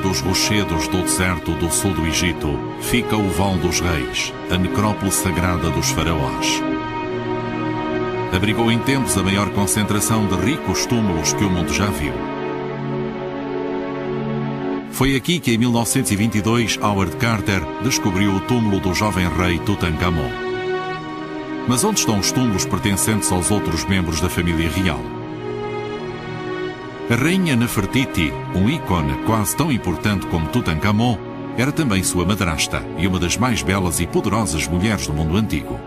dos rochedos do deserto do sul do Egito fica o Vão dos Reis, a necrópole sagrada dos faraós. Abrigou em tempos a maior concentração de ricos túmulos que o mundo já viu. Foi aqui que, em 1922, Howard Carter descobriu o túmulo do jovem rei Tutankhamon. Mas onde estão os túmulos pertencentes aos outros membros da família real? A rainha Nefertiti, um ícone quase tão importante como Tutankhamon, era também sua madrasta e uma das mais belas e poderosas mulheres do mundo antigo.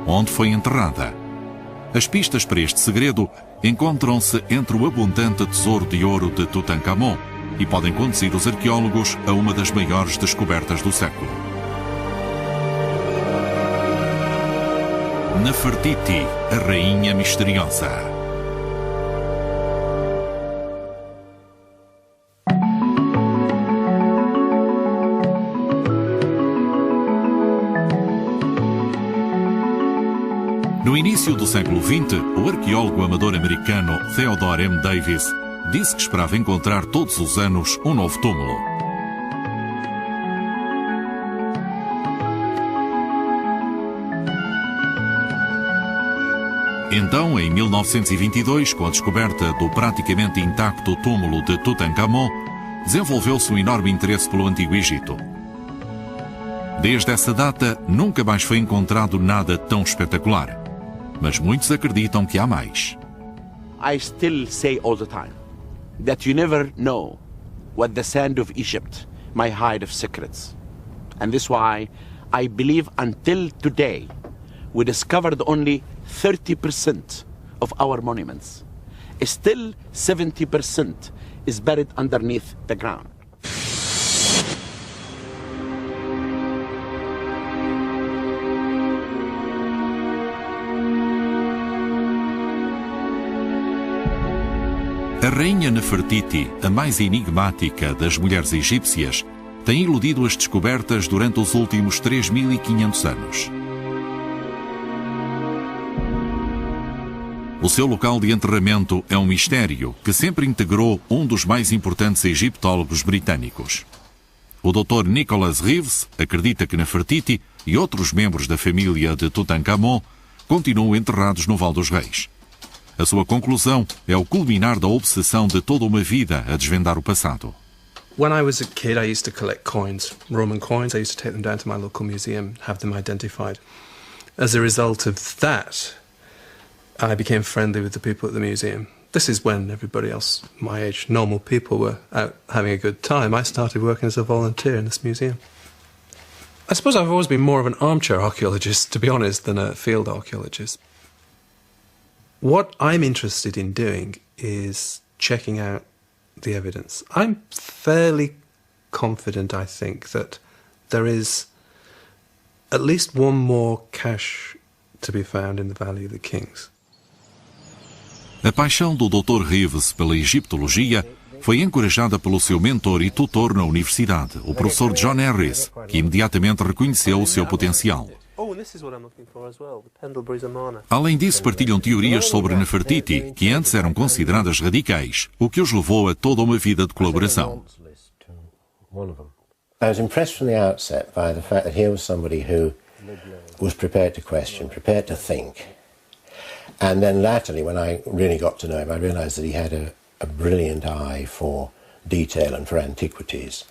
Onde foi enterrada? As pistas para este segredo encontram-se entre o abundante tesouro de ouro de Tutankhamon e podem conduzir os arqueólogos a uma das maiores descobertas do século. Nefertiti, a rainha misteriosa. No início do século XX, o arqueólogo amador americano Theodore M. Davis disse que esperava encontrar todos os anos um novo túmulo. Então, em 1922, com a descoberta do praticamente intacto túmulo de Tutankhamon, desenvolveu-se um enorme interesse pelo Antigo Egito. Desde essa data, nunca mais foi encontrado nada tão espetacular. Mas muitos acreditam que há mais. I still say all the time that you never know what the sand of Egypt may hide of secrets. And this is why I believe until today we discovered only 30% of our monuments. Still 70% is buried underneath the ground. A rainha Nefertiti, a mais enigmática das mulheres egípcias, tem iludido as descobertas durante os últimos 3.500 anos. O seu local de enterramento é um mistério que sempre integrou um dos mais importantes egiptólogos britânicos. O Dr. Nicholas Reeves acredita que Nefertiti e outros membros da família de Tutankhamon continuam enterrados no Vão dos Reis. A sua conclusão é o culminar da obsessão de toda uma vida a desvendar o passado. When I was a kid, I used to collect coins, Roman coins. I used to take them down to my local museum, have them identified. As a result of that, I became friendly with the people at the museum. This is when everybody else, my age, normal people, were out having a good time. I started working as a volunteer in this museum. I suppose I've always been more of an armchair archaeologist, to be honest, than a field archaeologist. What I'm interested in doing is checking out the evidence. I'm fairly confident, I think, that there is at least one more cache to be found in the Valley of the Kings. A paixão do Dr. Reeves pela egiptologia foi encorajada pelo seu mentor e tutor na universidade, o professor John Harris, que imediatamente reconheceu o seu potencial. Além disso, partilham teorias sobre Nefertiti, que antes eram consideradas radicais, o que os levou a toda uma vida de colaboração. I was impressed from the outset by the fact that here was somebody who was prepared to question, prepared to think. And then latterly, when I really got to know him, I realized that he had a brilliant eye for detail and for antiquities.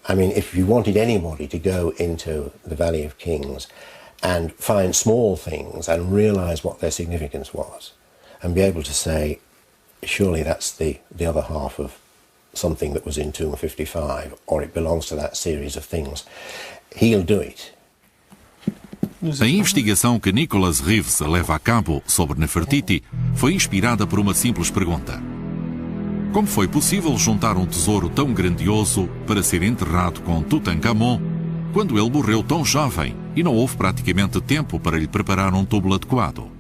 I mean, if you wanted anybody to go into the Valley of Kings and find small things and realize what their significance was, and be able to say, surely that's the other half of something that was in Tomb 55, or it belongs to that series of things, he'll do it. A investigação que Nicholas Reeves leva a cabo sobre Nefertiti foi inspirada por uma simples pergunta. Como foi possível juntar um tesouro tão grandioso para ser enterrado com Tutankhamon quando ele morreu tão jovem e não houve praticamente tempo para lhe preparar um túmulo adequado?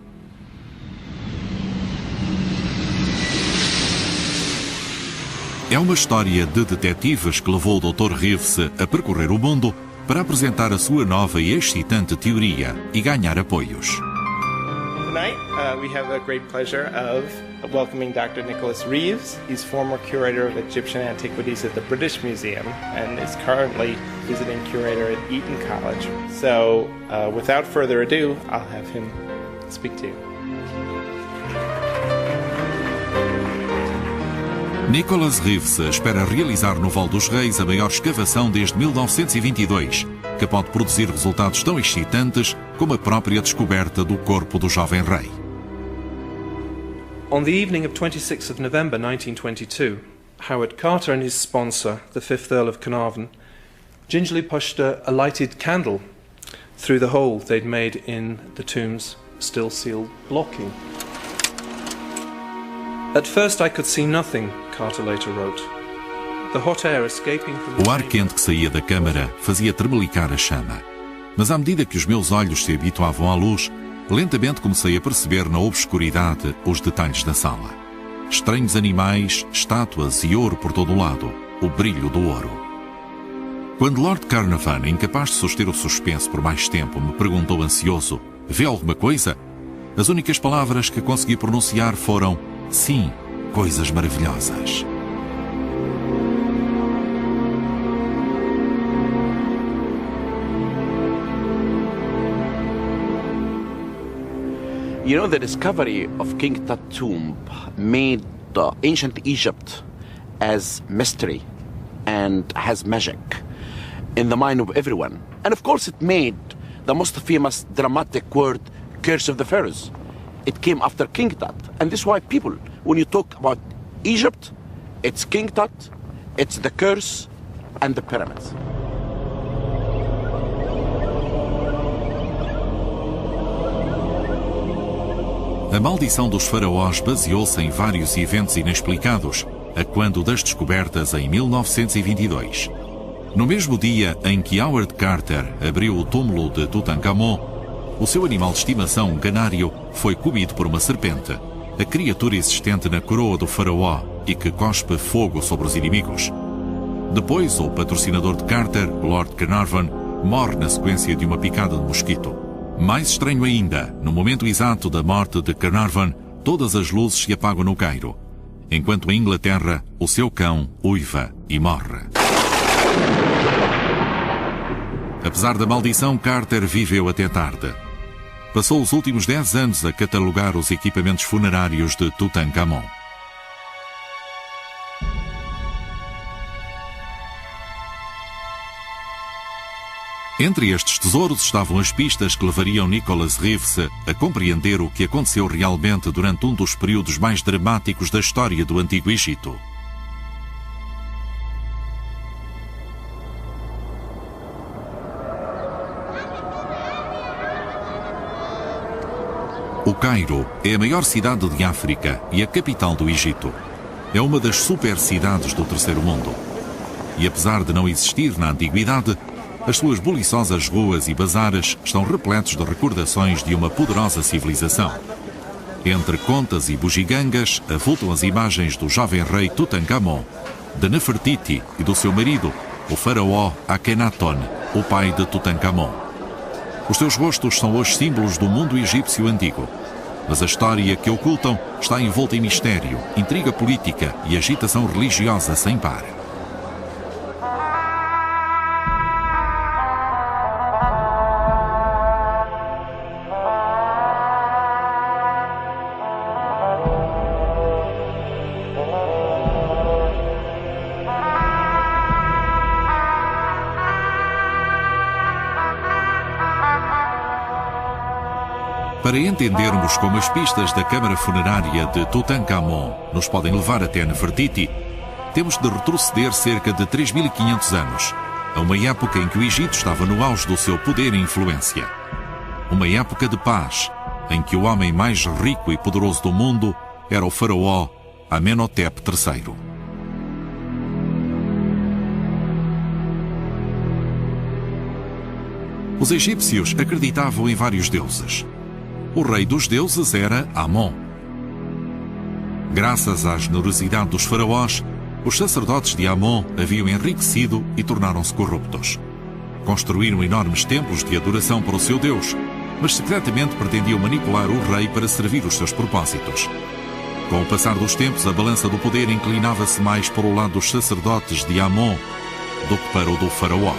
É uma história de detetives que levou o Dr. Reeves a percorrer o mundo para apresentar a sua nova e excitante teoria e ganhar apoios. Tonight, we have the great pleasure of welcoming Dr. Nicholas Reeves. He's former curator of Egyptian antiquities at the British Museum and is currently visiting curator at Eton College. So, without further ado, I'll have him speak to you. Nicholas Reeves espera realizar no Val dos Reis a maior escavação desde 1922, que pode produzir resultados tão excitantes como a própria descoberta do corpo do jovem rei. On the evening of 26th of November 1922, Howard Carter and his sponsor, the 5th Earl of Carnarvon, gingerly pushed a lighted candle through the hole they'd made in the tomb's still sealed blocking. At first I could see nothing, Carter later wrote. The hot air escaping from the... O ar quente que saía da câmara fazia tremelicar a chama. Mas à medida que os meus olhos se habituavam à luz, lentamente comecei a perceber na obscuridade os detalhes da sala. Estranhos animais, estátuas e ouro por todo o lado, o brilho do ouro. Quando Lord Carnarvon, incapaz de suster o suspense por mais tempo, me perguntou ansioso: "Vê alguma coisa?" As únicas palavras que consegui pronunciar foram: "Sim, coisas maravilhosas." You know, the discovery of King Tut tomb made ancient Egypt as mystery and has magic in the mind of everyone. And of course it made the most famous dramatic word, Curse of the Pharaohs. It came after King Tut. And this is why people, when you talk about Egypt, it's King Tut, it's the curse, and the pyramids. A maldição dos faraós baseou-se em vários eventos inexplicados, a quando das descobertas em 1922. No mesmo dia em que Howard Carter abriu o túmulo de Tutankhamon, o seu animal de estimação, um canário, foi comido por uma serpente, a criatura existente na coroa do faraó e que cospe fogo sobre os inimigos. Depois, o patrocinador de Carter, Lord Carnarvon, morre na sequência de uma picada de mosquito. Mais estranho ainda, no momento exato da morte de Carnarvon, todas as luzes se apagam no Cairo, enquanto em Inglaterra o seu cão uiva e morre. Apesar da maldição, Carter viveu até tarde. Passou os últimos 10 anos a catalogar os equipamentos funerários de Tutankhamon. Entre estes tesouros estavam as pistas que levariam Nicholas Reeves a compreender o que aconteceu realmente durante um dos períodos mais dramáticos da história do Antigo Egito. O Cairo é a maior cidade de África e a capital do Egito. É uma das super-cidades do Terceiro Mundo. E apesar de não existir na Antiguidade, as suas buliçosas ruas e bazares estão repletos de recordações de uma poderosa civilização. Entre contas e bugigangas avultam as imagens do jovem rei Tutankhamon, de Nefertiti e do seu marido, o faraó Akhenaton, o pai de Tutankhamon. Os seus rostos são hoje símbolos do mundo egípcio antigo, mas a história que ocultam está envolta em mistério, intriga política e agitação religiosa sem par. Para entendermos como as pistas da câmara funerária de Tutankhamon nos podem levar até Nefertiti, temos de retroceder cerca de 3.500 anos, a uma época em que o Egito estava no auge do seu poder e influência. Uma época de paz, em que o homem mais rico e poderoso do mundo era o faraó Amenhotep III. Os egípcios acreditavam em vários deuses. O rei dos deuses era Amon. Graças à generosidade dos faraós, os sacerdotes de Amon haviam enriquecido e tornaram-se corruptos. Construíram enormes templos de adoração para o seu deus, mas secretamente pretendiam manipular o rei para servir os seus propósitos. Com o passar dos tempos, a balança do poder inclinava-se mais para o lado dos sacerdotes de Amon do que para o do faraó.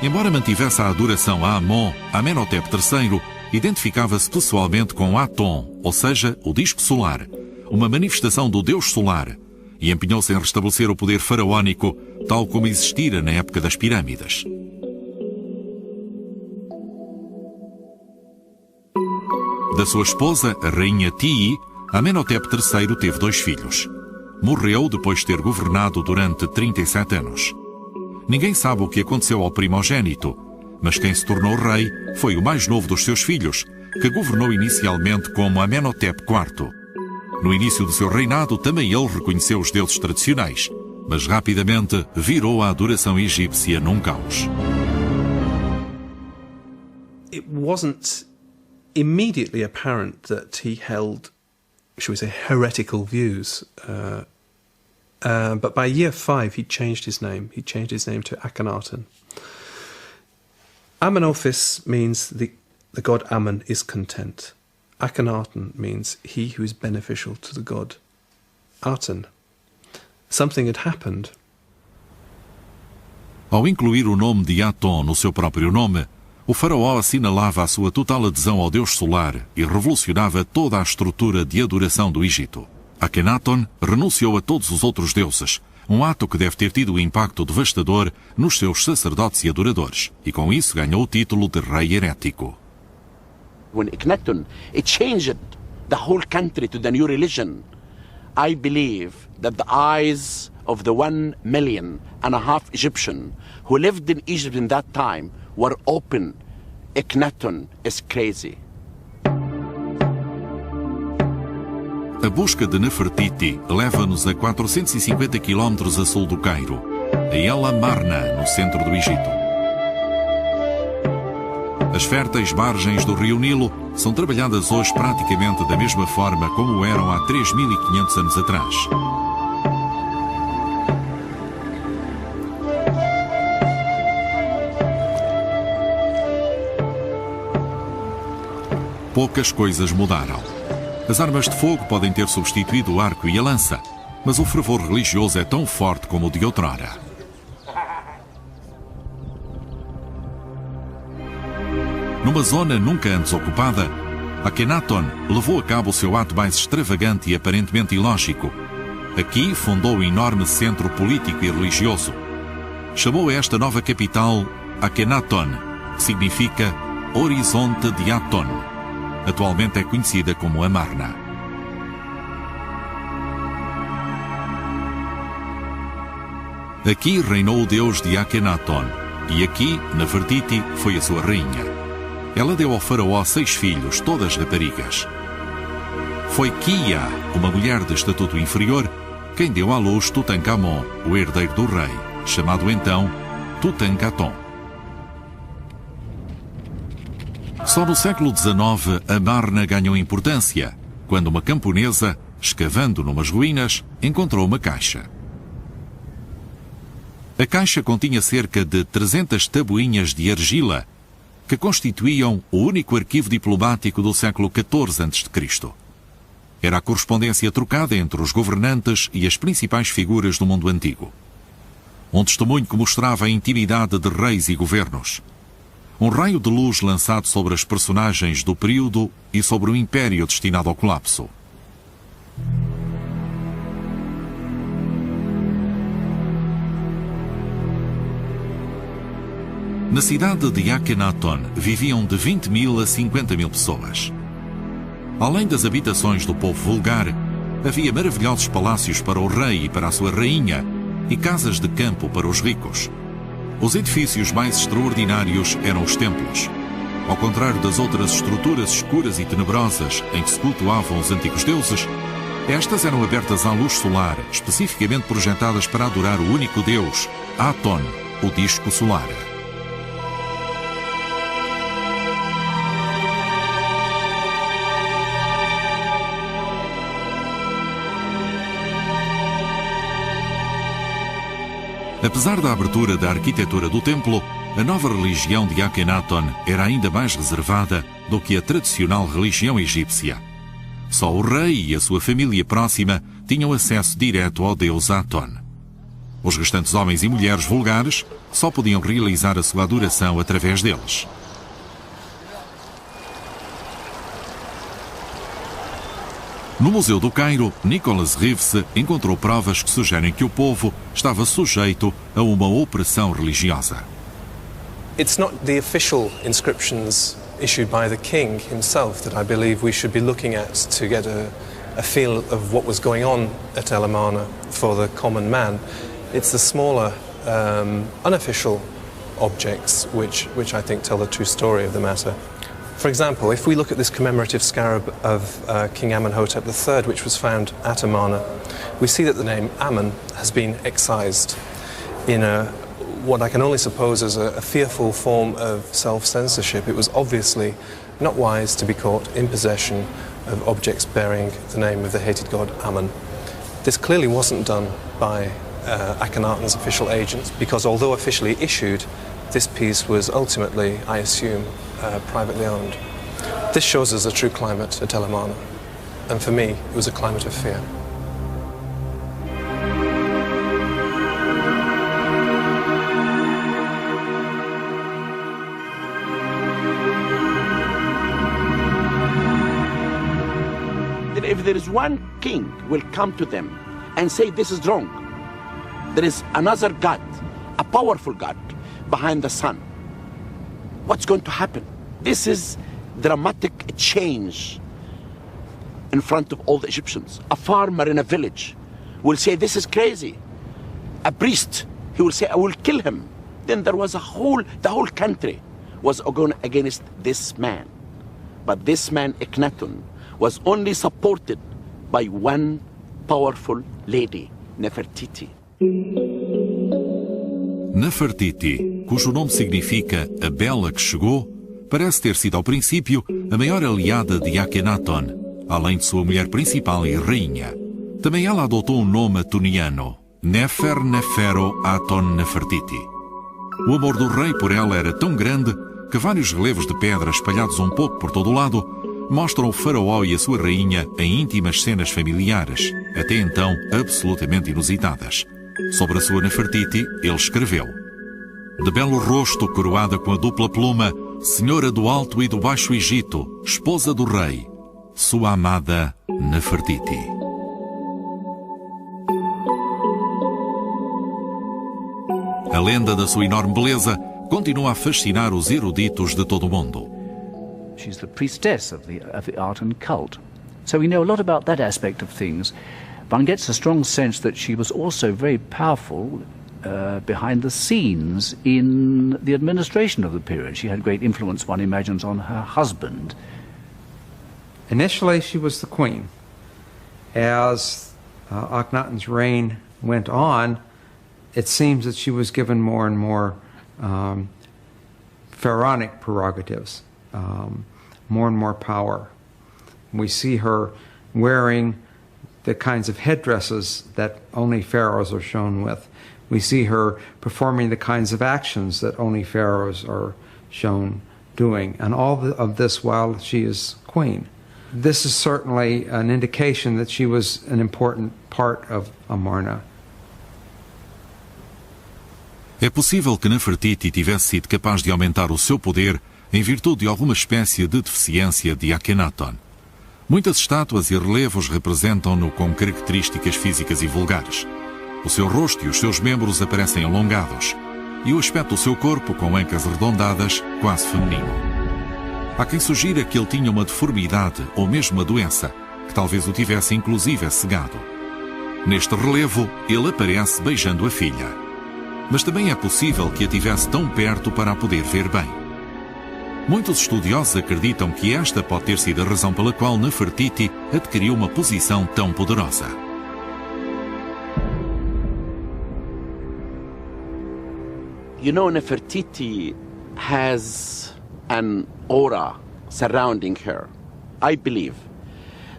Embora mantivesse a adoração a Amon, Amenhotep III identificava-se pessoalmente com Aton, ou seja, o disco solar, uma manifestação do deus solar, e empenhou-se em restabelecer o poder faraónico, tal como existira na época das pirâmides. Da sua esposa, a rainha Tii, Amenhotep III teve 2 filhos. Morreu depois de ter governado durante 37 anos. Ninguém sabe o que aconteceu ao primogênito, mas quem se tornou rei foi o mais novo dos seus filhos, que governou inicialmente como Amenhotep IV. No início do seu reinado, também ele reconheceu os deuses tradicionais, mas rapidamente virou a adoração egípcia num caos. It wasn't immediately apparent that he held, shall we say, heretical views. But by year 5, he changed his name. He changed his name to Akhenaten. Amenophis means the god Ammon is content. Akhenaten means he who is beneficial to the god Aten. Something had happened. Ao incluir o nome de Aton no seu próprio nome, o faraó assinalava a sua total adesão ao deus solar e revolucionava toda a estrutura de adoração do Egito. Akhenaton renunciou a todos os outros deuses, um ato que deve ter tido um impacto devastador nos seus sacerdotes e adoradores, e com isso ganhou o título de rei herético. When Akhenaton, it changed the whole country to the new religion. I believe that the eyes of the 1.5 million Egyptian who lived in Egypt in that time were open. Akhenaton is crazy. A busca de Nefertiti leva-nos a 450 km a sul do Cairo, a El Amarna, no centro do Egito. As férteis margens do rio Nilo são trabalhadas hoje praticamente da mesma forma como eram há 3.500 anos atrás. Poucas coisas mudaram. As armas de fogo podem ter substituído o arco e a lança, mas o fervor religioso é tão forte como o de outrora. Numa zona nunca antes ocupada, Akhenaton levou a cabo o seu ato mais extravagante e aparentemente ilógico. Aqui fundou um enorme centro político e religioso. Chamou esta nova capital Akhenaton, que significa Horizonte de Aton. Atualmente é conhecida como Amarna. Aqui reinou o deus de Akhenaton, e aqui, Nefertiti, foi a sua rainha. Ela deu ao faraó 6 filhos, todas raparigas. Foi Kia, uma mulher de estatuto inferior, quem deu à luz Tutankhamon, o herdeiro do rei, chamado então Tutankhaton. Só no século XIX, Amarna ganhou importância, quando uma camponesa, escavando numas ruínas, encontrou uma caixa. A caixa continha cerca de 300 tabuinhas de argila, que constituíam o único arquivo diplomático do século XIV a.C. Era a correspondência trocada entre os governantes e as principais figuras do mundo antigo. Um testemunho que mostrava a intimidade de reis e governos. Um raio de luz lançado sobre as personagens do período e sobre o império destinado ao colapso. Na cidade de Akhenaton viviam de 20.000 a 50.000 pessoas. Além das habitações do povo vulgar, havia maravilhosos palácios para o rei e para a sua rainha e casas de campo para os ricos. Os edifícios mais extraordinários eram os templos. Ao contrário das outras estruturas escuras e tenebrosas em que se cultuavam os antigos deuses, estas eram abertas à luz solar, especificamente projetadas para adorar o único deus, Aton, o disco solar. Apesar da abertura da arquitetura do templo, a nova religião de Akhenaton era ainda mais reservada do que a tradicional religião egípcia. Só o rei e a sua família próxima tinham acesso direto ao deus Aton. Os restantes homens e mulheres vulgares só podiam realizar a sua adoração através deles. No Museu do Cairo, Nicholas Reeves encontrou provas que sugerem que o povo estava sujeito a uma opressão religiosa. It's not the official inscriptions issued by the king himself that I believe we should be looking at to get a feel of what was going on at El Amarna for the common man. It's the smaller, unofficial objects which I think tell the true story of the matter. For example, if we look at this commemorative scarab of King Amenhotep III, which was found at Amarna, we see that the name Amen has been excised in what I can only suppose as a fearful form of self-censorship. It was obviously not wise to be caught in possession of objects bearing the name of the hated god Amen. This clearly wasn't done by Akhenaton's official agents, because although officially issued, this piece was ultimately, I assume, privately owned. This shows us a true climate at El Amarna, and for me, it was a climate of fear. That if there is one king will come to them and say this is wrong, there is another God, a powerful God, behind the sun. What's going to happen? This is dramatic change in front of all the Egyptians. A farmer in a village will say, this is crazy. A priest, he will say, I will kill him. Then there was the whole country was going against this man. But this man, Akhenaton, was only supported by one powerful lady, Nefertiti. Nefertiti, cujo nome significa a bela que chegou, parece ter sido ao princípio a maior aliada de Akhenaton, além de sua mulher principal e rainha. Também ela adotou um nome atoniano, Nefer Nefero Aton Nefertiti. O amor do rei por ela era tão grande que vários relevos de pedra espalhados um pouco por todo o lado mostram o faraó e a sua rainha em íntimas cenas familiares, até então absolutamente inusitadas. Sobre a sua Nefertiti, ele escreveu: de belo rosto coroada com a dupla pluma, senhora do Alto e do Baixo Egito, esposa do rei, sua amada Nefertiti. A lenda da sua enorme beleza continua a fascinar os eruditos de todo o mundo. She's the priestess of the art and cult. So we know a lot about that aspect of things. One gets a strong sense that she was also very powerful behind the scenes in the administration of the period. She had great influence, one imagines, on her husband. Initially, she was the queen. As Akhenaton's reign went on, it seems that she was given more and more pharaonic prerogatives, more and more power. We see her wearing the kinds of headdresses that only pharaohs are shown with. We see her performing the kinds of actions that only pharaohs are shown doing, and all of this while she is queen. This is certainly an indication that she was an important part of Amarna. É possível que Nefertiti tivesse sido capaz de aumentar o seu poder em virtude de alguma espécie de deficiência de Akhenaton. Muitas estátuas e relevos representam-no com características físicas e vulgares. O seu rosto e os seus membros aparecem alongados, e o aspecto do seu corpo, com ancas arredondadas, quase feminino. Há quem sugira que ele tinha uma deformidade ou mesmo uma doença, que talvez o tivesse inclusive cegado. Neste relevo, ele aparece beijando a filha. Mas também é possível que a tivesse tão perto para a poder ver bem. Muitos estudiosos acreditam que esta pode ter sido a razão pela qual Nefertiti adquiriu uma posição tão poderosa. You know, Nefertiti has an aura surrounding her. I believe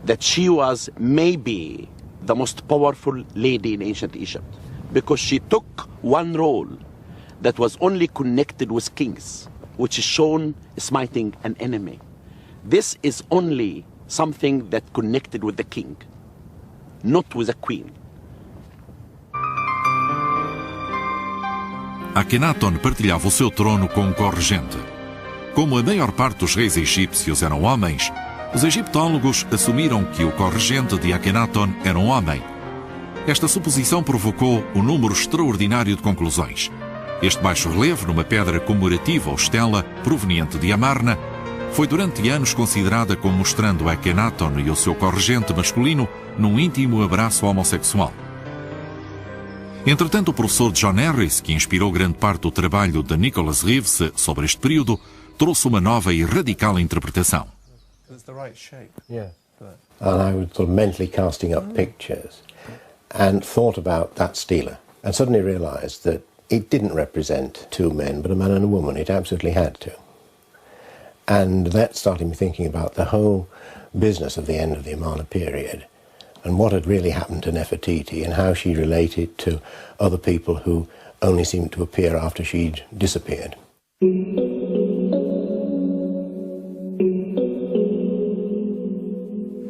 that she was maybe the most powerful lady in ancient Egypt. because she took one role that was only connected with kings, which is shown smiting an enemy. This is only something that connected with the king, not with a queen. Akhenaton partilhava o seu trono com um corregente. Como a maior parte dos reis egípcios eram homens, os egiptólogos assumiram que o corregente de Akhenaton era um homem. Esta suposição provocou um número extraordinário de conclusões. Este baixo relevo, numa pedra comemorativa ou estela proveniente de Amarna, foi durante anos considerada como mostrando Akhenaton e o seu corregente masculino num íntimo abraço homossexual. Entretanto, o professor John Harris, que inspirou grande parte do trabalho de Nicholas Reeves sobre este período, trouxe uma nova e radical interpretação. And I was sort of mentally casting up pictures and thought about that stela and suddenly realised that it didn't represent two men, but a man and a woman. It absolutely had to. And that started me thinking about the whole business of the end of the Amarna period and what had really happened to Nefertiti and how she related to other people who only seemed to appear after she'd disappeared.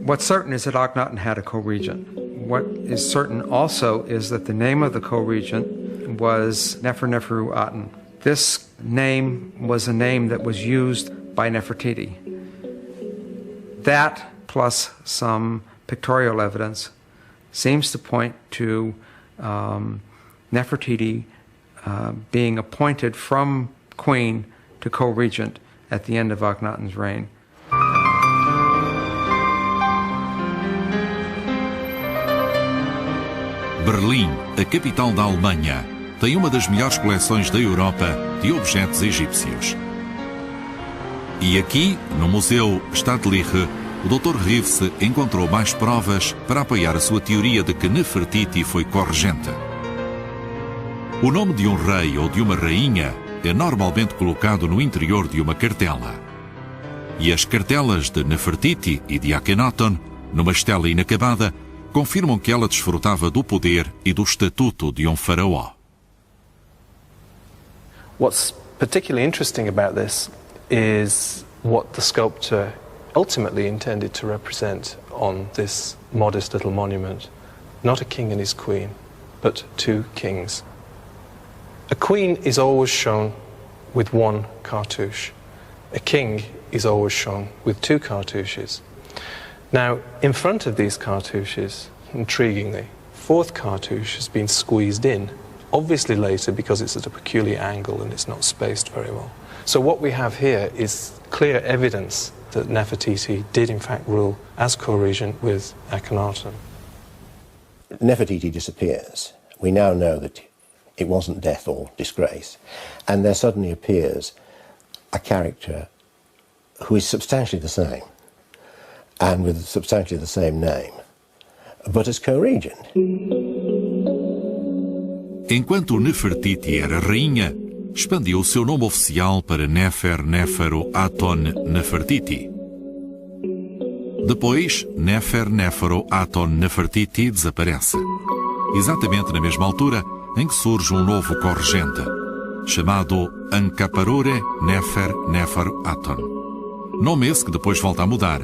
What's certain is that Akhenaten had a co-regent. What is certain also is that the name of the co-regent was Neferneferu Aten. This name was a name that was used by Nefertiti. That, plus some pictorial evidence, seems to point to Nefertiti being appointed from queen to co-regent at the end of Akhenaten's reign. Berlim, a capital da Alemanha, tem uma das melhores coleções da Europa de objetos egípcios. E aqui, no Museu Stadtliche, o Dr. Reeves encontrou mais provas para apoiar a sua teoria de que Nefertiti foi corregente. O nome de um rei ou de uma rainha é normalmente colocado no interior de uma cartela. E as cartelas de Nefertiti e de Akhenaton, numa estela inacabada, confirmam que ela desfrutava do poder e do estatuto de um faraó. What's particularly interesting about this is what the sculptor ultimately intended to represent on this modest little monument. Not a king and his queen, but two kings. A queen is always shown with one cartouche. A king is always shown with two cartouches. Now, in front of these cartouches, intriguingly, fourth cartouche has been squeezed in, obviously later because it's at a peculiar angle and it's not spaced very well. So what we have here is clear evidence that Nefertiti did in fact rule as co-regent with Akhenaten. Nefertiti disappears. We now know that it wasn't death or disgrace. And there suddenly appears a character who is substantially the same, and with substantially the same name, but as co-regent. Enquanto Nefertiti era rainha, expandiu o seu nome oficial para Nefer-Neferu Aton Nefertiti. Depois, Nefer-Neferu Aton Nefertiti desaparece. Exatamente na mesma altura em que surge um novo corregente, chamado Ankaparore Nefer-Neferu Aton. Nome esse que depois volta a mudar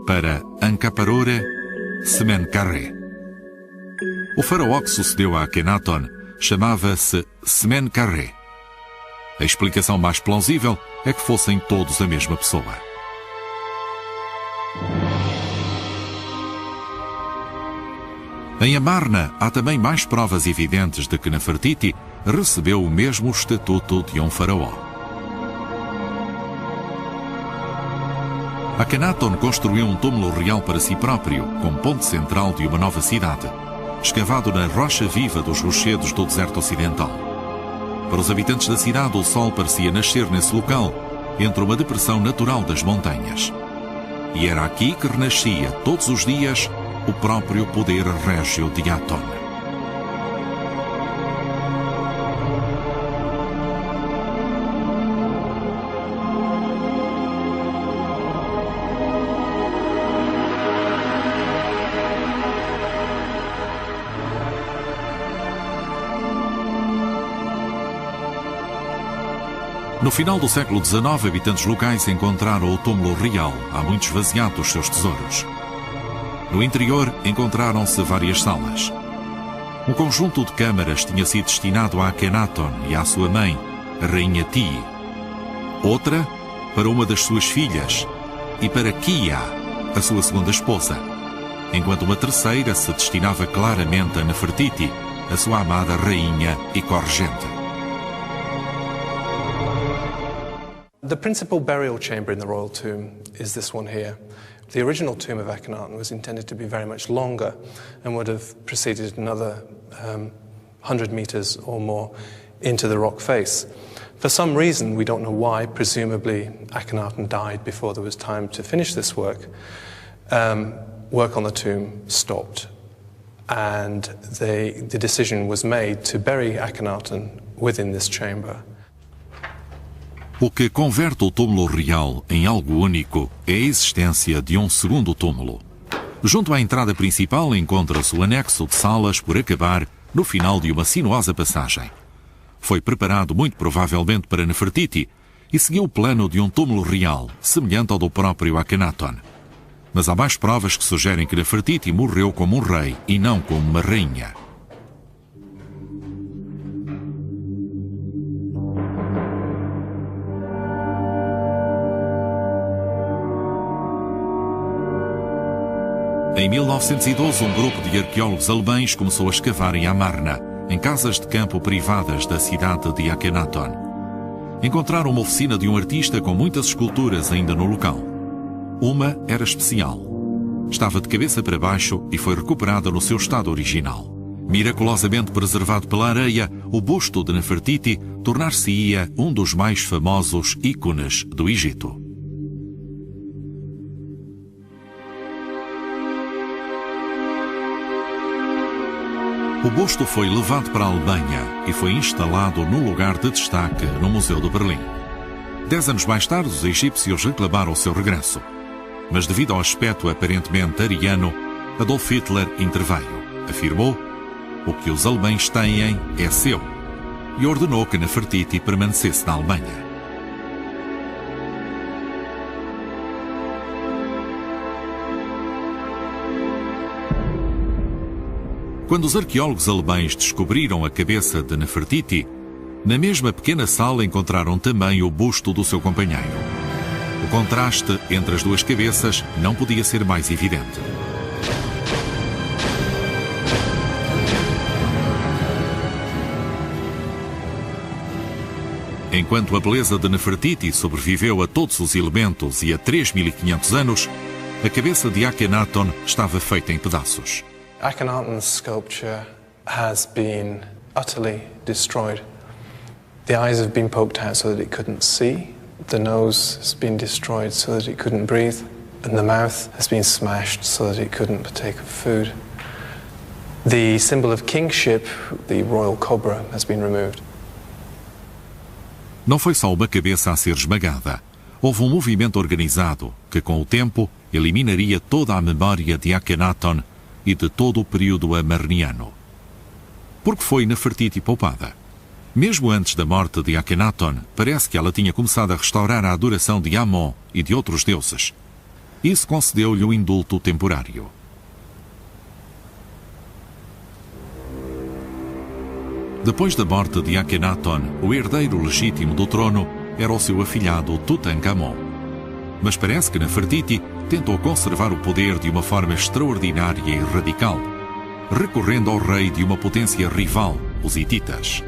para Ankaparore Semenkarre. O faraó que sucedeu a Akhenaton chamava-se Semenkarre. A explicação mais plausível é que fossem todos a mesma pessoa. Em Amarna há também mais provas evidentes de que Nefertiti recebeu o mesmo estatuto de um faraó. Akhenaton construiu um túmulo real para si próprio, como ponto central de uma nova cidade, escavado na rocha viva dos rochedos do deserto ocidental. Para os habitantes da cidade, o sol parecia nascer nesse local, entre uma depressão natural das montanhas. E era aqui que renascia, todos os dias, o próprio poder régio de Aton. No final do século XIX, habitantes locais encontraram o túmulo real, há muito esvaziado os seus tesouros. No interior, encontraram-se várias salas. Um conjunto de câmaras tinha sido destinado a Akhenaton e à sua mãe, a rainha Ti. Outra, para uma das suas filhas, e para Kia, a sua segunda esposa, enquanto uma terceira se destinava claramente a Nefertiti, a sua amada rainha e corregente. The principal burial chamber in the royal tomb is this one here. The original tomb of Akhenaten was intended to be very much longer and would have proceeded another 100 meters or more into the rock face. For some reason, we don't know why, presumably Akhenaten died before there was time to finish this work, work on the tomb stopped. And the decision was made to bury Akhenaten within this chamber. O que converte o túmulo real em algo único é a existência de um segundo túmulo. Junto à entrada principal encontra-se o anexo de salas por acabar no final de uma sinuosa passagem. Foi preparado muito provavelmente para Nefertiti e seguiu o plano de um túmulo real, semelhante ao do próprio Akhenaton. Mas há mais provas que sugerem que Nefertiti morreu como um rei e não como uma rainha. Em 1912, um grupo de arqueólogos alemães começou a escavar em Amarna, em casas de campo privadas da cidade de Akhenaton. Encontraram uma oficina de um artista com muitas esculturas ainda no local. Uma era especial. Estava de cabeça para baixo e foi recuperada no seu estado original. Miraculosamente preservado pela areia, o busto de Nefertiti tornar-se-ia um dos mais famosos ícones do Egito. O busto foi levado para a Alemanha e foi instalado num lugar de destaque no Museu de Berlim. 10 anos mais tarde, os egípcios reclamaram o seu regresso. Mas devido ao aspecto aparentemente ariano, Adolf Hitler interveio. Afirmou: "O que os alemães têm é seu", e ordenou que Nefertiti permanecesse na Alemanha. Quando os arqueólogos alemães descobriram a cabeça de Nefertiti, na mesma pequena sala encontraram também o busto do seu companheiro. O contraste entre as duas cabeças não podia ser mais evidente. Enquanto a beleza de Nefertiti sobreviveu a todos os elementos e a 3.500 anos, a cabeça de Akhenaton estava feita em pedaços. Akhenaten's sculpture has been utterly destroyed. The eyes have been poked out so that it couldn't see. The nose has been destroyed so that it couldn't breathe. And the mouth has been smashed so that it couldn't partake of food. The symbol of kingship, the royal cobra, has been removed. Não foi só uma cabeça a ser esmagada. Houve um movimento organizado que, com o tempo, eliminaria toda a memória de Akhenaton e de todo o período amarniano. Porque foi Nefertiti poupada. Mesmo antes da morte de Akhenaton, parece que ela tinha começado a restaurar a adoração de Amon e de outros deuses. Isso concedeu-lhe um indulto temporário. Depois da morte de Akhenaton, o herdeiro legítimo do trono era o seu afilhado Tutankhamon. Mas parece que Nefertiti tentou conservar o poder de uma forma extraordinária e radical, recorrendo ao rei de uma potência rival, os hititas.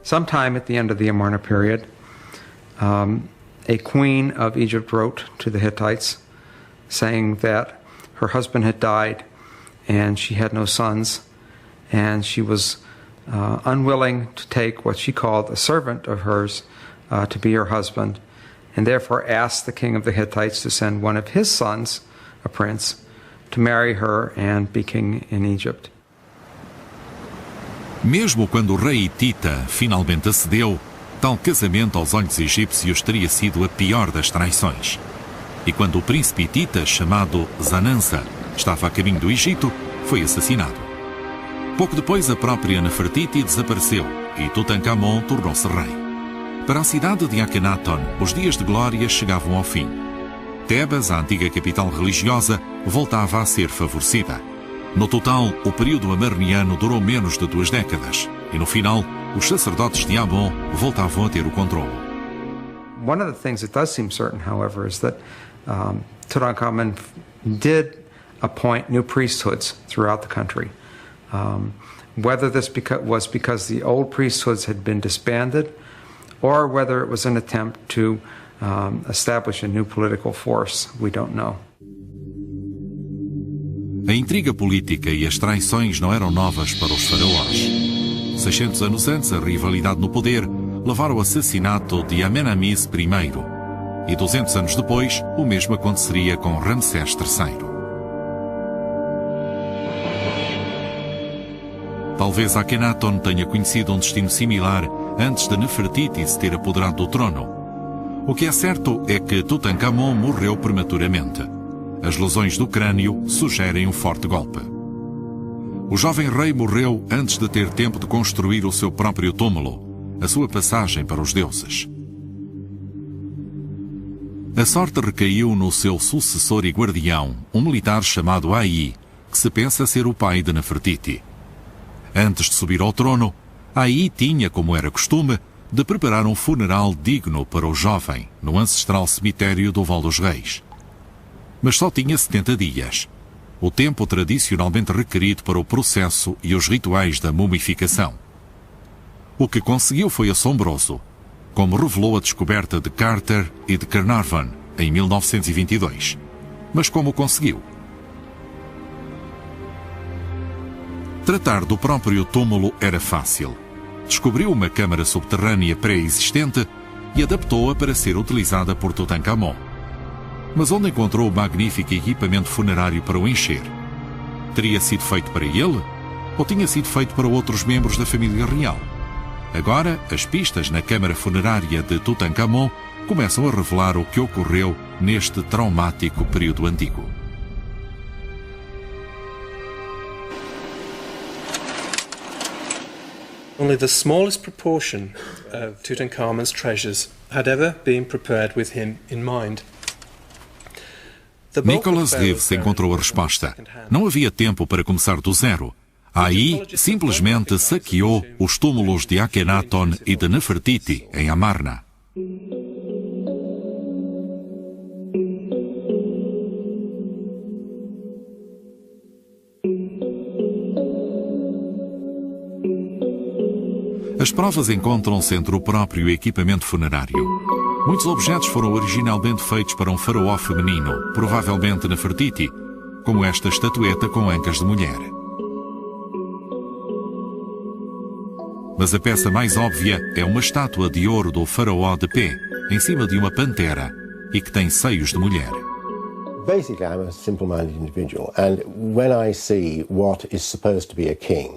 Sometime at the end of the Amarna period, a queen of Egypt wrote to the Hittites saying that her husband had died and she had no sons, and she was unwilling to take what she called a servant of hers to be her husband, and therefore asked the king of the Hittites to send one of his sons, a prince, to marry her and be king in Egypt. Mesmo quando o rei hitita finalmente acedeu, tal casamento aos olhos egípcios teria sido a pior das traições. E quando o príncipe hitita, chamado Zanansa, estava a caminho do Egito, foi assassinado. Pouco depois, a própria Nefertiti desapareceu e Tutankhamon tornou-se rei. Para a cidade de Akhenaton, os dias de glória chegavam ao fim. Tebas, a antiga capital religiosa, voltava a ser favorecida. No total, o período amarniano durou menos de 2 décadas e, no final, os sacerdotes de Amon voltavam a ter o controle. One of the things that does seem certain, however, is that Tutankhamun did appoint new priesthoods throughout the country. Whether this was because the old priesthoods had been disbanded or whether it was an attempt to establish a new political force, we don't know. A intriga política e as traições não eram novas para os faraós. 600 anos antes, a rivalidade no poder levaram ao assassinato de Amenemhis I. E 200 anos depois, o mesmo aconteceria com Ramsés III. Talvez Akhenaton tenha conhecido um destino similar antes de Nefertiti se ter apoderado do trono. O que é certo é que Tutankhamon morreu prematuramente. As lesões do crânio sugerem um forte golpe. O jovem rei morreu antes de ter tempo de construir o seu próprio túmulo, a sua passagem para os deuses. A sorte recaiu no seu sucessor e guardião, um militar chamado Ai, que se pensa ser o pai de Nefertiti. Antes de subir ao trono, Ai tinha, como era costume, de preparar um funeral digno para o jovem no ancestral cemitério do Val dos Reis. Mas só tinha 70 dias, o tempo tradicionalmente requerido para o processo e os rituais da mumificação. O que conseguiu foi assombroso, como revelou a descoberta de Carter e de Carnarvon em 1922. Mas como conseguiu? Tratar do próprio túmulo era fácil. Descobriu uma câmara subterrânea pré-existente e adaptou-a para ser utilizada por Tutankhamon. Mas onde encontrou o magnífico equipamento funerário para o encher? Teria sido feito para ele? Ou tinha sido feito para outros membros da família real? Agora, as pistas na câmara funerária de Tutankhamon começam a revelar o que ocorreu neste traumático período antigo. Only the smallest proportion of Tutankhamun's treasures had ever been prepared with him in mind. Nicholas Reeves encontrou a resposta. Não havia tempo para começar do zero. Ai simplesmente saqueou os túmulos de Akhenaton e de Nefertiti em Amarna. As provas encontram-se entre o próprio equipamento funerário. Muitos objetos foram originalmente feitos para um faraó feminino, provavelmente Nefertiti, como esta estatueta com ancas de mulher. Mas a peça mais óbvia é uma estátua de ouro do faraó de pé, em cima de uma pantera, e que tem seios de mulher. Basically, I'm a simple-minded individual, and when I see what is supposed to be a king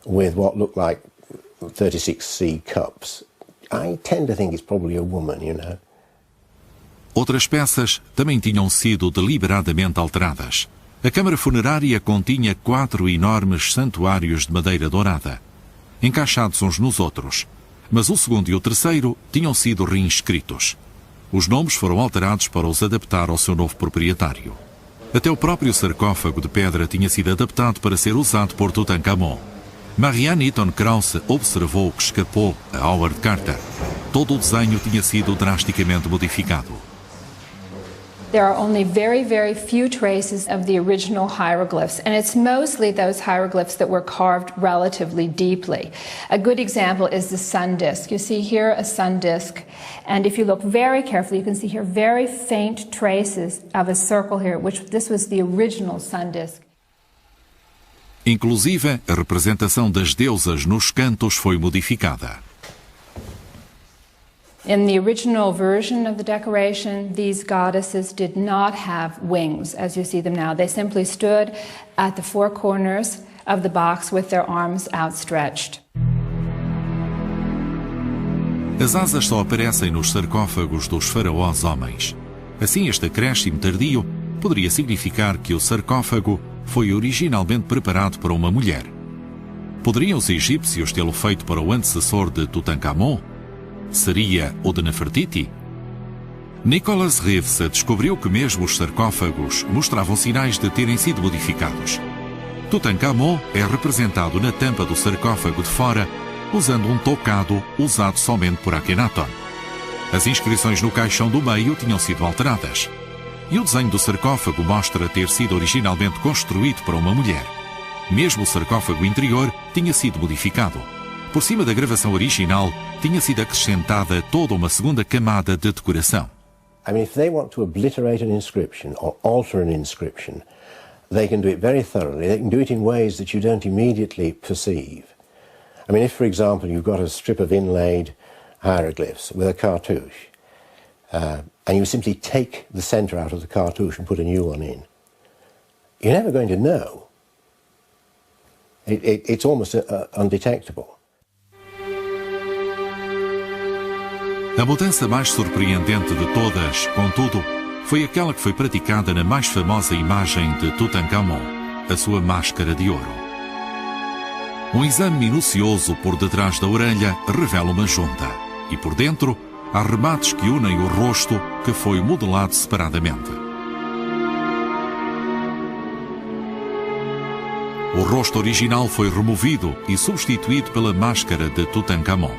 with what look like 36 sea cups, I tend to think it's probably a woman, you know. Outras peças também tinham sido deliberadamente alteradas. A câmara funerária continha 4 enormes santuários de madeira dourada, encaixados uns nos outros, mas o segundo e o terceiro tinham sido reinscritos. Os nomes foram alterados para os adaptar ao seu novo proprietário. Até o próprio sarcófago de pedra tinha sido adaptado para ser usado por Tutankhamon. Marianne Eaton Krause observou o que escapou a Howard Carter. Todo o desenho tinha sido drasticamente modificado. There are only very, very few traces of the original hieroglyphs, and it's mostly those hieroglyphs that were carved relatively deeply. A good example is the sun disk. You see here a sun disk, and if you look very carefully, you can see here very faint traces of a circle here, which this was the original sun disk. Inclusive, a representação das deusas nos cantos foi modificada. In the original version of the decoration, these goddesses did not have wings, as you see them now. They simply stood at the 4 corners of the box with their arms outstretched. As asas só aparecem nos sarcófagos dos faraós homens. Assim, este acréscimo tardio poderia significar que o sarcófago foi originalmente preparado para uma mulher. Poderiam os egípcios tê-lo feito para o antecessor de Tutankhamon? Seria o de Nefertiti? Nicholas Reeves descobriu que mesmo os sarcófagos mostravam sinais de terem sido modificados. Tutankhamon é representado na tampa do sarcófago de fora usando um tocado usado somente por Akhenaton. As inscrições no caixão do meio tinham sido alteradas. E o desenho do sarcófago mostra ter sido originalmente construído para uma mulher. Mesmo o sarcófago interior tinha sido modificado. Por cima da gravação original, tinha sido acrescentada toda uma segunda camada de decoração. I mean, if they want to obliterate an inscription or alter an inscription, they can do it very thoroughly. They can do it in ways that you don't immediately perceive. I mean, if, for example, you've got a strip of inlaid hieroglyphs with a cartouche, and you simply take the centre out of the cartouche and put a new one in, you're never going to know. It's almost undetectable. A mudança mais surpreendente de todas, contudo, foi aquela que foi praticada na mais famosa imagem de Tutankhamon, a sua máscara de ouro. Um exame minucioso por detrás da orelha revela uma junta, e por dentro há remates que unem o rosto que foi modelado separadamente. O rosto original foi removido e substituído pela máscara de Tutankhamon.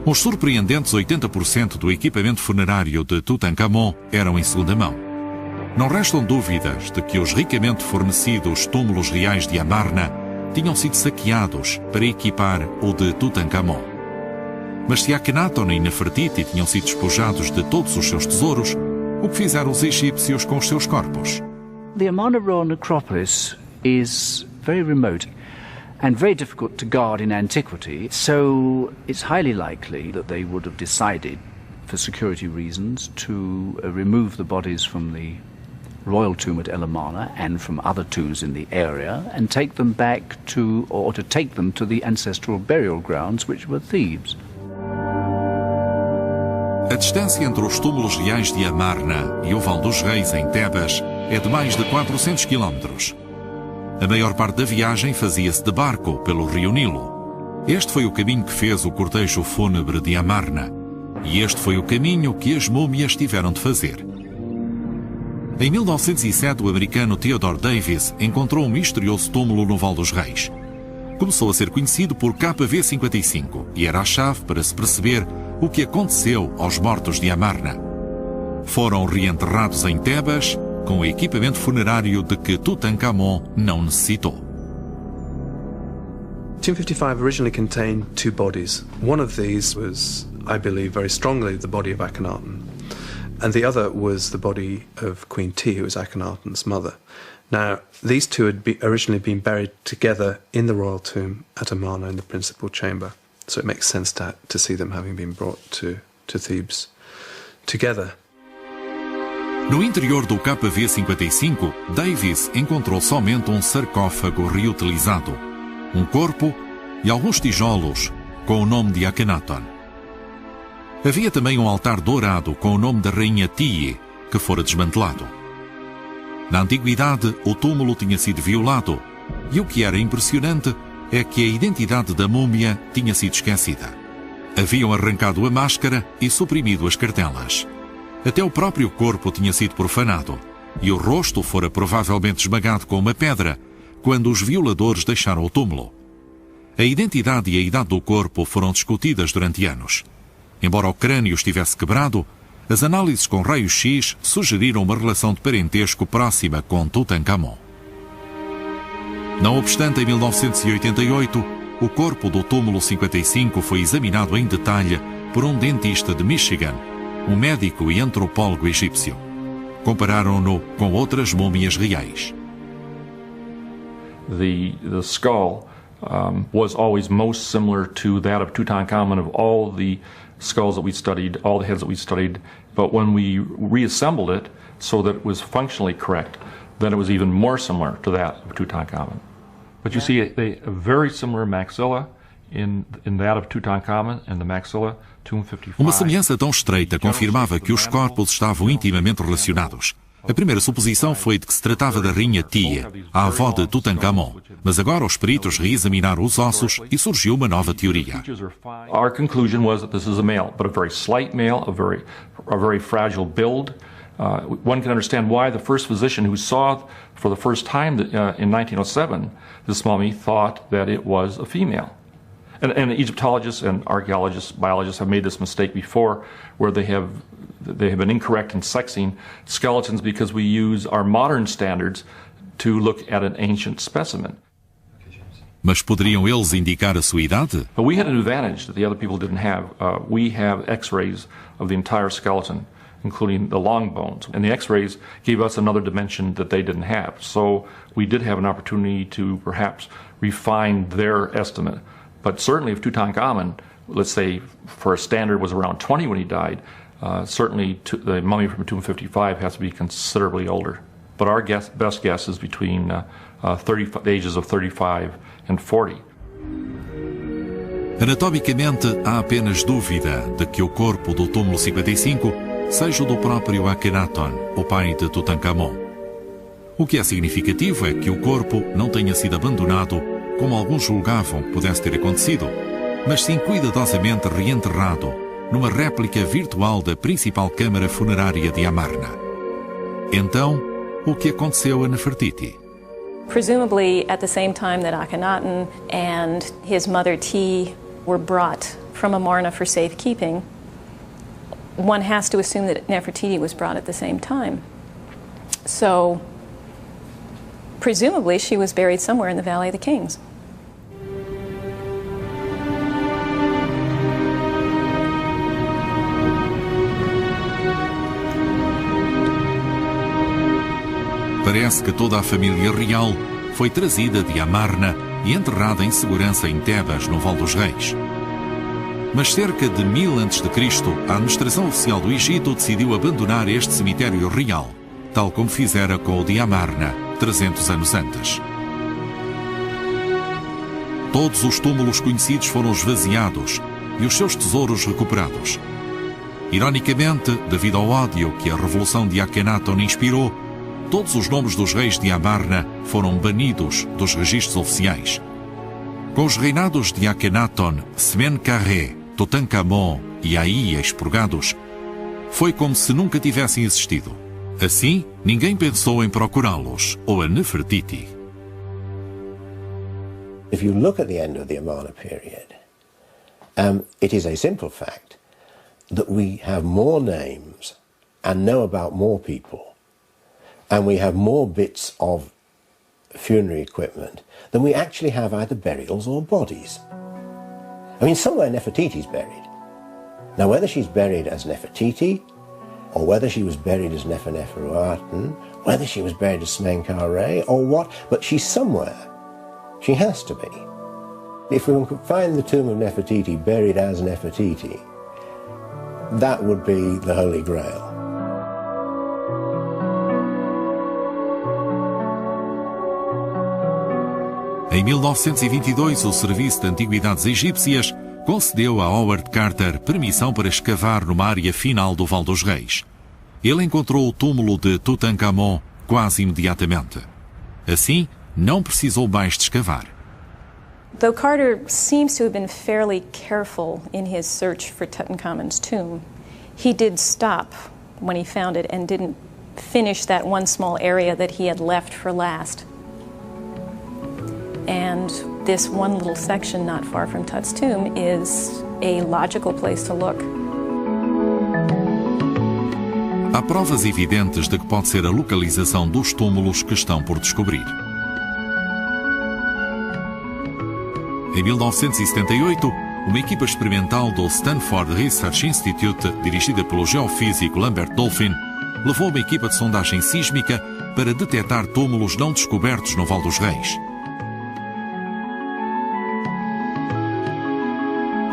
Os surpreendentes 80% do equipamento funerário de Tutankhamon eram em segunda mão. Não restam dúvidas de que os ricamente fornecidos túmulos reais de Amarna tinham sido saqueados para equipar o de Tutankhamon. Mas se Akhenaton e Nefertiti tinham sido despojados de todos os seus tesouros, o que fizeram os egípcios com os seus corpos? The Amarna necropolis is very remote and very difficult to guard in antiquity, so it's highly likely that they would have decided, for security reasons, to remove the bodies from the royal tomb at El Amarna and from other tombs in the area and take them back to, or to take them to the ancestral burial grounds, which were Thebes. A distância entre os túmulos reais de Amarna e o Vale dos Reis, em Tebas, é de mais de 400 quilómetros. A maior parte da viagem fazia-se de barco pelo rio Nilo. Este foi o caminho que fez o cortejo fúnebre de Amarna. E este foi o caminho que as múmias tiveram de fazer. Em 1907, o americano Theodore Davis encontrou um misterioso túmulo no Vale dos Reis. Começou a ser conhecido por KV-55 e era a chave para se perceber o que aconteceu aos mortos de Amarna. Foram reenterrados em Tebas com o equipamento funerário de que Tutankhamon não necessitou. Tomb 55 originally contained two bodies. One of these was, I believe, very strongly the body of Akhenaten, and the other was the body of Queen Ti, who was Akhenaten's mother. Now, these two had originally been buried together in the royal tomb at Amarna in the principal chamber, so it makes sense to see them having been brought to Thebes together. No interior do KV-55, Davis encontrou somente um sarcófago reutilizado, um corpo e alguns tijolos com o nome de Akhenaton. Havia também um altar dourado com o nome da rainha Tiye, que fora desmantelado. Na antiguidade, o túmulo tinha sido violado, e o que era impressionante é que a identidade da múmia tinha sido esquecida. Haviam arrancado a máscara e suprimido as cartelas. Até o próprio corpo tinha sido profanado, e o rosto fora provavelmente esmagado com uma pedra quando os violadores deixaram o túmulo. A identidade e a idade do corpo foram discutidas durante anos. Embora o crânio estivesse quebrado, as análises com raio-x sugeriram uma relação de parentesco próxima com Tutankhamon. Não obstante, em 1988, o corpo do túmulo 55 foi examinado em detalhe por um dentista de Michigan, um médico e antropólogo egípcio. Compararam-no com outras múmias reais. The skull was always most similar to that of Tutankhamun of all the skulls that we studied, all the heads that we studied. But when we reassembled it so that it was functionally correct, then it was even more similar to that of Tutankhamun. But you see a very similar maxilla in that of Tutankhamun and the maxilla. Uma semelhança tão estreita confirmava que os corpos estavam intimamente relacionados. A primeira suposição foi de que se tratava da rainha Tia, a avó de Tutankhamon, mas agora os peritos reexaminaram os ossos e surgiu uma nova teoria. Our conclusion was that this is a male, but a very slight male, a very fragile build. One can understand why the first physician who saw for the first time in 1907 this mummy thought that it was a female. And Egyptologists and archaeologists, biologists have made this mistake before, where they have been incorrect in sexing skeletons because we use our modern standards to look at an ancient specimen. Mas poderiam eles indicar a sua idade? But we had an advantage that the other people didn't have. We have X-rays of the entire skeleton, including the long bones. And the X-rays gave us another dimension that they didn't have. So we did have an opportunity to perhaps refine their estimate. But certainly if Tutankhamun, let's say for a standard, was around 20 when he died, certainly the mummy from Tomb 55 has to be considerably older. But our best guess is between the ages of 35 and 40. Anatomicamente, há apenas dúvida de que o corpo do túmulo 55 seja o do próprio Akhenaton, o pai de Tutankhamon. O que é significativo é que o corpo não tenha sido abandonado, como alguns julgavam que pudesse ter acontecido, mas sim cuidadosamente reenterrado numa réplica virtual da principal câmara funerária de Amarna. Então, o que aconteceu a Nefertiti? Presumably at the same time that Akhenaten and his mother Ti were brought from Amarna for safekeeping, one has to assume that Nefertiti was brought at the same time. So, presumably she was buried somewhere in the Valley of the Kings. Parece que toda a família real foi trazida de Amarna e enterrada em segurança em Tebas, no Val dos Reis. Mas cerca de 1000 a.C., a administração oficial do Egito decidiu abandonar este cemitério real, tal como fizera com o de Amarna 300 anos antes. Todos os túmulos conhecidos foram esvaziados e os seus tesouros recuperados. Ironicamente, devido ao ódio que a revolução de Akhenaton inspirou, todos os nomes dos reis de Amarna foram banidos dos registros oficiais. Com os reinados de Akhenaton, Semenkaré, Tutankhamon e Ai expurgados, foi como se nunca tivessem existido. Assim, ninguém pensou em procurá-los ou a Nefertiti. If you look at the end of the Amarna period, it is a simple fact that we have more names and know about more people, and we have more bits of funerary equipment than we actually have either burials or bodies. I mean, somewhere Nefertiti's buried. Now, whether she's buried as Nefertiti, or whether she was buried as Neferneferuaten, whether she was buried as Smenkhare, or what, but she's somewhere. She has to be. If we could find the tomb of Nefertiti buried as Nefertiti, that would be the Holy Grail. Em 1922, o Serviço de Antiguidades Egípcias concedeu a Howard Carter permissão para escavar numa área final do Val dos Reis. Ele encontrou o túmulo de Tutankhamon quase imediatamente. Assim, não precisou mais de escavar. Though Carter seems to have been fairly careful in his search for Tutankhamun's tomb, he did stop when he found it and didn't finish that one small area that he had left for last. And this one little section not far from Tut's tomb is a logical place to look. Há provas evidentes de que pode ser a localização dos túmulos que estão por descobrir. Em 1978, uma equipa experimental do Stanford Research Institute, dirigida pelo geofísico Lambert Dolphin, levou uma equipa de sondagem sísmica para detectar túmulos não descobertos no Val dos Reis.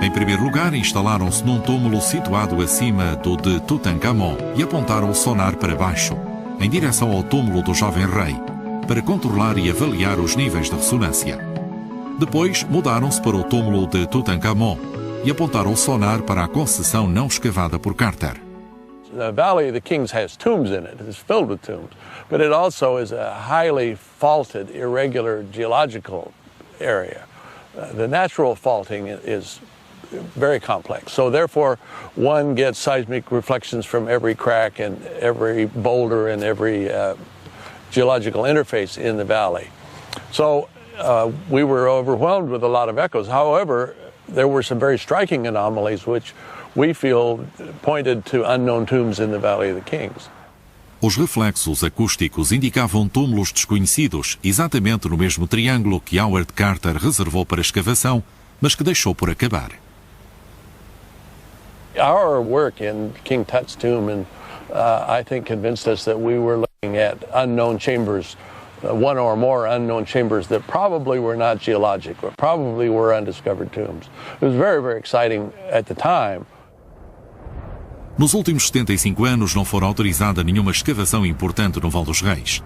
Em primeiro lugar, instalaram-se num túmulo situado acima do de Tutankhamon e apontaram o sonar para baixo, em direção ao túmulo do jovem rei, para controlar e avaliar os níveis de ressonância. Depois, mudaram-se para o túmulo de Tutankhamon e apontaram o sonar para a concessão não escavada por Carter. The Valley of the Kings has tombs in it. It's filled with tombs. But it also is a highly faulted, irregular geological area. The natural faulting is very complex. So therefore, one gets seismic reflections from every crack and every boulder and every geological interface in the valley. So we were overwhelmed with a lot of echoes. However, there were some very striking anomalies which we feel pointed to unknown tombs in the Valley of the Kings. Os reflexos acústicos indicavam túmulos desconhecidos, exatamente no mesmo triângulo que Howard Carter reservou para escavação, mas que deixou por acabar. Our work in King Tut's tomb, and I think, convinced us that we were looking at unknown chambers, one or more unknown chambers that probably were not geologic, or probably were undiscovered tombs. It was very, very exciting at the time. Nos últimos 75 anos não fora autorizada nenhuma escavação importante no Val dos Reis.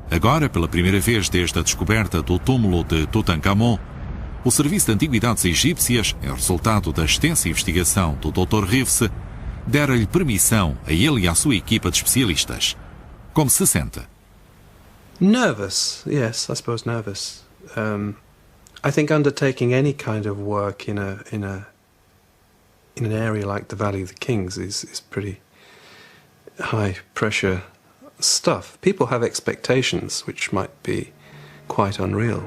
Agora, pela primeira vez desde a descoberta do túmulo de Tutankhamon, o Serviço de Antiguidades Egípcias, em resultado da extensa investigação do Dr. Reeves, dera-lhe permissão a ele e à sua equipa de especialistas. Como se sente? Nervous, yes, I suppose nervous. I think undertaking any kind of work in an area like the Valley of the Kings is pretty high pressure stuff. People have expectations which might be quite unreal.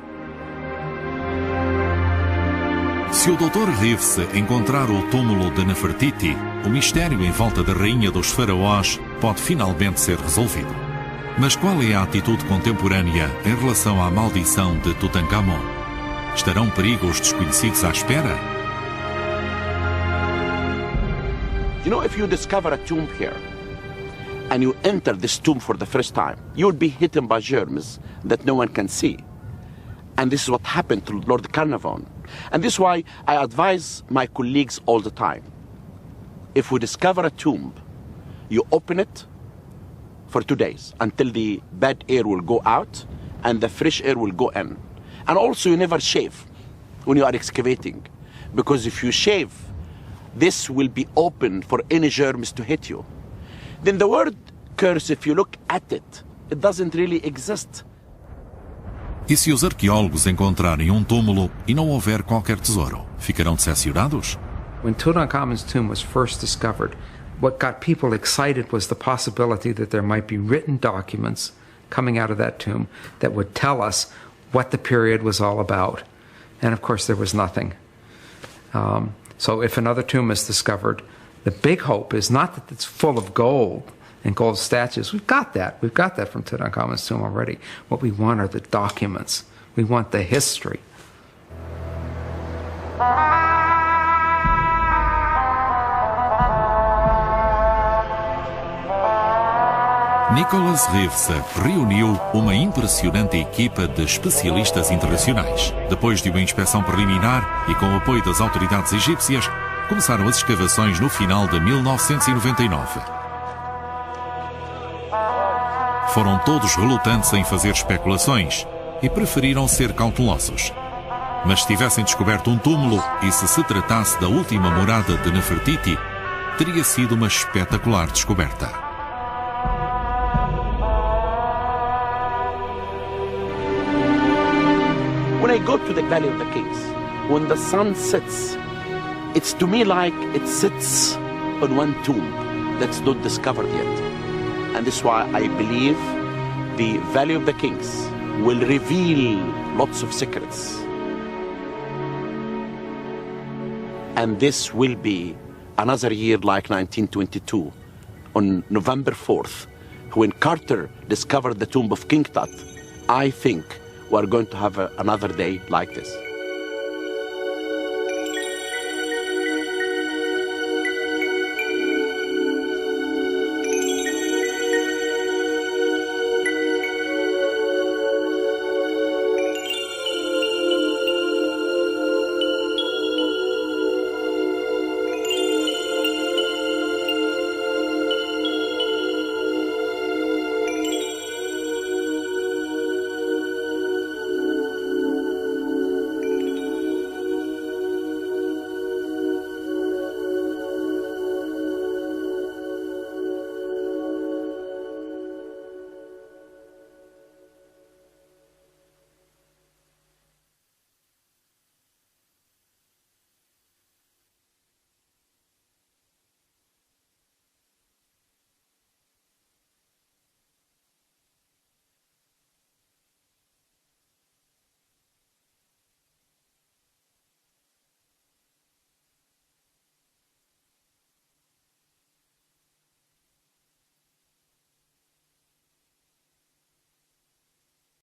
Se o Dr. Reeves encontrar o túmulo de Nefertiti, o mistério em volta da rainha dos faraós pode finalmente ser resolvido. Mas qual é a atitude contemporânea em relação à maldição de Tutankhamon? Estarão perigos desconhecidos à espera? You know, if you discover a tomb here and you enter this tomb for the first time, you will be hidden by germs that no one can see. And this is what happened to Lord Carnarvon. And this is why I advise my colleagues all the time. If we discover a tomb, you open it for 2 days until the bad air will go out and the fresh air will go in. And also you never shave when you are excavating, because if you shave, this will be open for any germs to hit you. Then the word curse, if you look at it, it doesn't really exist. E se os arqueólogos encontrarem um túmulo e não houver qualquer tesouro, ficarão decepcionados? When Tutankhamun's tomb was first discovered, what got people excited was the possibility that there might be written documents coming out of that tomb that would tell us what the period was all about. And of course there was nothing. So if another tomb is discovered, the big hope is not that it's full of gold and gold statues. We've got that. We've got that from Tutankhamun's tomb already. What we want are the documents. We want the history. Nicholas Reeves reuniu uma impressionante equipa de especialistas internacionais. Depois de uma inspeção preliminar e com o apoio das autoridades egípcias, começaram as escavações no final de 1999. Foram todos relutantes em fazer especulações e preferiram ser cautelosos. Mas se tivessem descoberto um túmulo e se tratasse da última morada de Nefertiti, teria sido uma espetacular descoberta. When I go to the Valley of the Kings, when the sun sets, it's to me like it sits on one tomb that's not discovered yet. And this is why I believe the Valley of the Kings will reveal lots of secrets. And this will be another year like 1922, on November 4th, when Carter discovered the tomb of King Tut. I think we're going to have another day like this.